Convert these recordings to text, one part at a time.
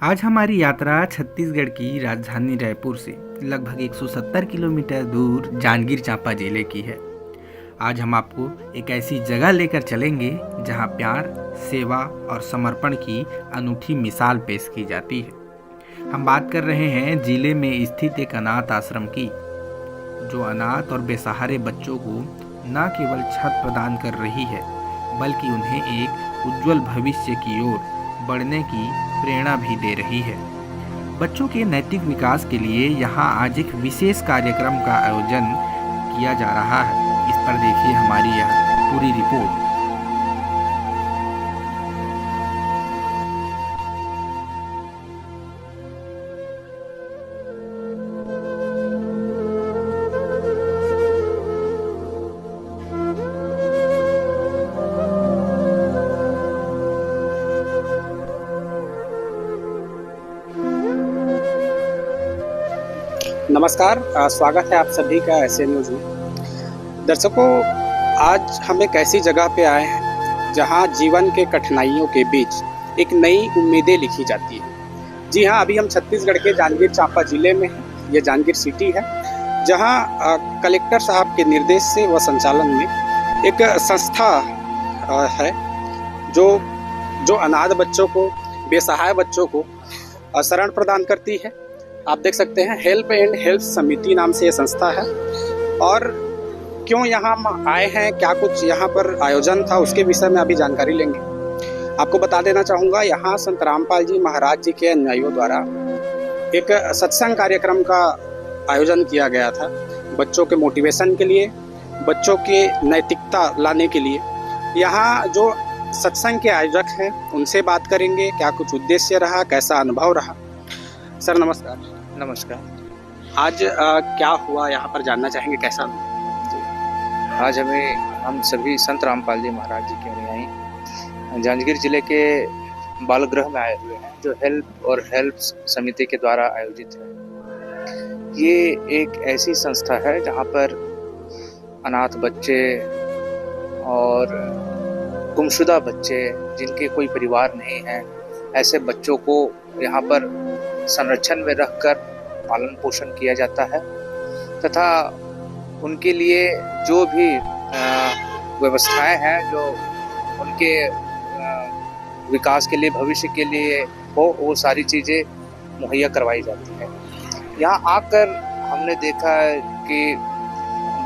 आज हमारी यात्रा छत्तीसगढ़ की राजधानी रायपुर से लगभग 170 किलोमीटर दूर जांजगीर चांपा जिले की है। आज हम आपको एक ऐसी जगह लेकर चलेंगे जहां प्यार, सेवा और समर्पण की अनूठी मिसाल पेश की जाती है। हम बात कर रहे हैं जिले में स्थित एक अनाथ आश्रम की, जो अनाथ और बेसहारे बच्चों को न केवल छत प्रदान कर रही है, बल्कि उन्हें एक उज्जवल भविष्य की ओर बढ़ने की प्रेरणा भी दे रही है। बच्चों के नैतिक विकास के लिए यहाँ आज एक विशेष कार्यक्रम का आयोजन किया जा रहा है। इस पर देखिए हमारी यह पूरी रिपोर्ट। नमस्कार, स्वागत है आप सभी का ऐसे न्यूज़ में। दर्शकों, आज हम एक ऐसी जगह पे आए हैं जहां जीवन के कठिनाइयों के बीच एक नई उम्मीदें लिखी जाती हैं। जी हां, अभी हम छत्तीसगढ़ के जांजगीर चांपा जिले में हैं। ये जांजगीर सिटी है, जहां कलेक्टर साहब के निर्देश से व संचालन में एक संस्था है जो अनाथ बच्चों को, बेसहाय बच्चों को शरण प्रदान करती है। आप देख सकते हैं, हेल्प एंड हेल्प समिति नाम से ये संस्था है। और क्यों यहाँ हम आए हैं, क्या कुछ यहाँ पर आयोजन था, उसके विषय में अभी जानकारी लेंगे। आपको बता देना चाहूँगा, यहाँ संत रामपाल जी महाराज जी के अनुयायियों द्वारा एक सत्संग कार्यक्रम का आयोजन किया गया था, बच्चों के मोटिवेशन के लिए, बच्चों के नैतिकता लाने के लिए। यहाँ जो सत्संग के आयोजक हैं उनसे बात करेंगे, क्या कुछ उद्देश्य रहा, कैसा अनुभव रहा। सर नमस्कार। नमस्कार। आज क्या हुआ यहाँ पर जानना चाहेंगे, कैसा? आज हम सभी संत रामपाल जी महाराज जी के अनुयायी जांजगीर जिले के बालगृह में आए हुए हैं, जो हेल्प समिति के द्वारा आयोजित है। ये एक ऐसी संस्था है जहाँ पर अनाथ बच्चे और गुमशुदा बच्चे, जिनके कोई परिवार नहीं है, ऐसे बच्चों को यहाँ पर संरक्षण में रखकर पालन पोषण किया जाता है तथा उनके लिए जो भी व्यवस्थाएं हैं, जो उनके विकास के लिए, भविष्य के लिए हो, वो सारी चीज़ें मुहैया करवाई जाती है। यहाँ आकर हमने देखा कि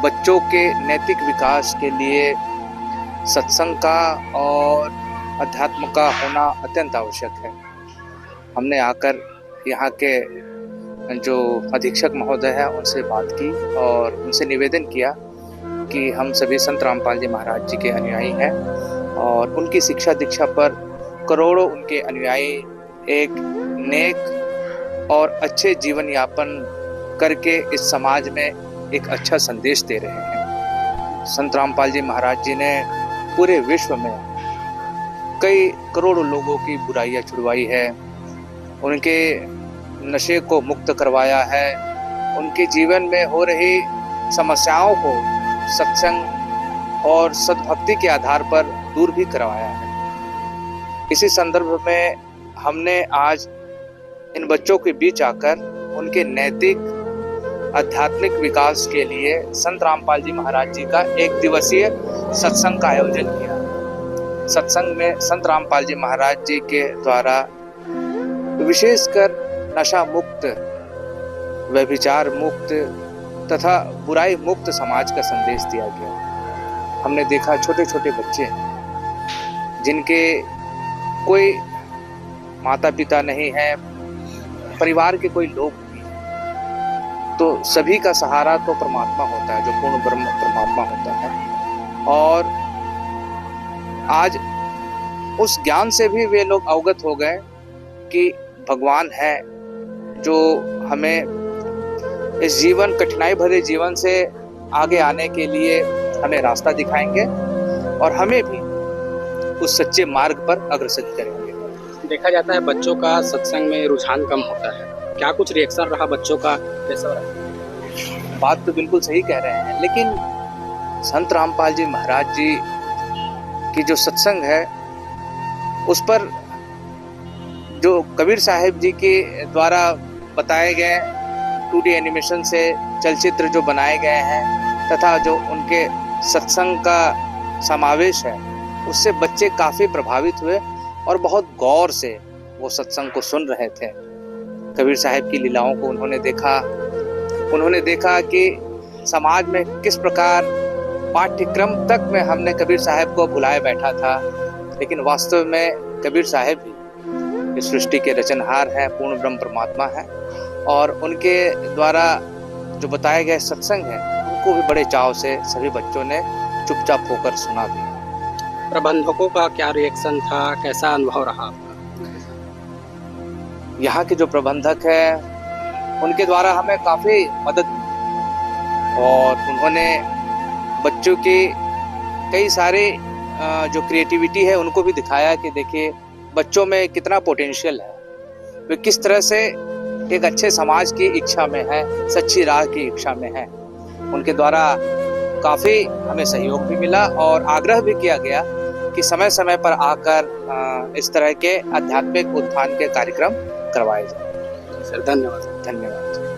बच्चों के नैतिक विकास के लिए सत्संग का और अध्यात्म का होना अत्यंत आवश्यक है। हमने आकर यहाँ के जो अधीक्षक महोदय हैं उनसे बात की और उनसे निवेदन किया कि हम सभी संत रामपाल जी महाराज जी के अनुयायी हैं और उनकी शिक्षा दीक्षा पर करोड़ों उनके अनुयायी एक नेक और अच्छे जीवन यापन करके इस समाज में एक अच्छा संदेश दे रहे हैं। संत रामपाल जी महाराज जी ने पूरे विश्व में कई करोड़ों लोगों की बुराइयां छुड़वाई है, उनके नशे को मुक्त करवाया है, उनके जीवन में हो रही समस्याओं को सत्संग और सद्भक्ति के आधार पर दूर भी करवाया है। इसी संदर्भ में हमने आज इन बच्चों के बीच आकर उनके नैतिक आध्यात्मिक विकास के लिए संत रामपाल जी महाराज जी का एक दिवसीय सत्संग का आयोजन किया। सत्संग में संत रामपाल जी महाराज जी के द्वारा विशेषकर नशा मुक्त, व्यभिचार मुक्त तथा बुराई मुक्त समाज का संदेश दिया गया। हमने देखा छोटे छोटे बच्चे जिनके कोई माता पिता नहीं है, परिवार के कोई लोग नहीं है, तो सभी का सहारा तो परमात्मा होता है, जो पूर्ण ब्रह्म परमात्मा होता है। और आज उस ज्ञान से भी वे लोग अवगत हो गए कि भगवान है जो हमें इस जीवन, कठिनाई भरे जीवन से आगे आने के लिए हमें रास्ता दिखाएंगे और हमें भी उस सच्चे मार्ग पर अग्रसर करेंगे। देखा जाता है बच्चों का सत्संग में रुझान कम होता है, क्या कुछ रिएक्शन रहा बच्चों का, कैसा रहा? बात तो बिल्कुल सही कह रहे हैं, लेकिन संत रामपाल जी महाराज जी की जो सत्संग है उस पर जो कबीर साहिब जी के द्वारा बताए गए 2D एनिमेशन से चलचित्र जो बनाए गए हैं तथा जो उनके सत्संग का समावेश है, उससे बच्चे काफ़ी प्रभावित हुए और बहुत गौर से वो सत्संग को सुन रहे थे। कबीर साहिब की लीलाओं को उन्होंने देखा कि समाज में किस प्रकार पाठ्यक्रम तक में हमने कबीर साहिब को भुलाए बैठा था, लेकिन वास्तव में कबीर साहिब ही इस सृष्टि के रचनहार हैं, पूर्ण ब्रह्म परमात्मा हैं और उनके द्वारा जो बताए गए सत्संग हैं उनको भी बड़े चाव से सभी बच्चों ने चुपचाप होकर सुना भी। प्रबंधकों का क्या रिएक्शन था, कैसा अनुभव रहा? यहाँ के जो प्रबंधक हैं उनके द्वारा हमें काफ़ी मदद मिली और उन्होंने बच्चों की कई सारे जो क्रिएटिविटी है उनको भी दिखाया कि देखिए बच्चों में कितना पोटेंशियल है, वे किस तरह से एक अच्छे समाज की इच्छा में है, सच्ची राह की इच्छा में है। उनके द्वारा काफ़ी हमें सहयोग भी मिला और आग्रह भी किया गया कि समय समय पर आकर इस तरह के आध्यात्मिक उत्थान के कार्यक्रम करवाए जाए। सर धन्यवाद। धन्यवाद।